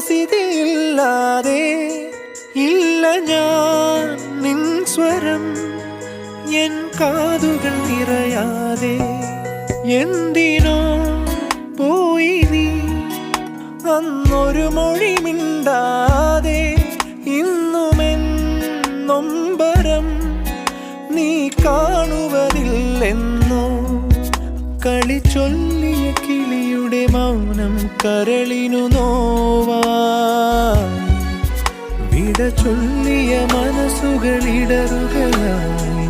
മനസ്സിതില്ലാതെ ഇല്ല ഞാൻ നിൻ സ്വരം എൻ കാതുകൾ നിറയാതെ. എന്തിനോ പോയി നീ അന്നൊരു മൊഴി മിണ്ടാതെ. ഇന്നുമെൻ നൊമ്പരം നീ കാണുവതില്ലെന്നോ. കളി ചൊല്ലിയ കിളിയുടെ മൗനം കരളിനു നോവായി. വിട ചൊല്ലിയ മനസ്സുകളിടറുകയായി.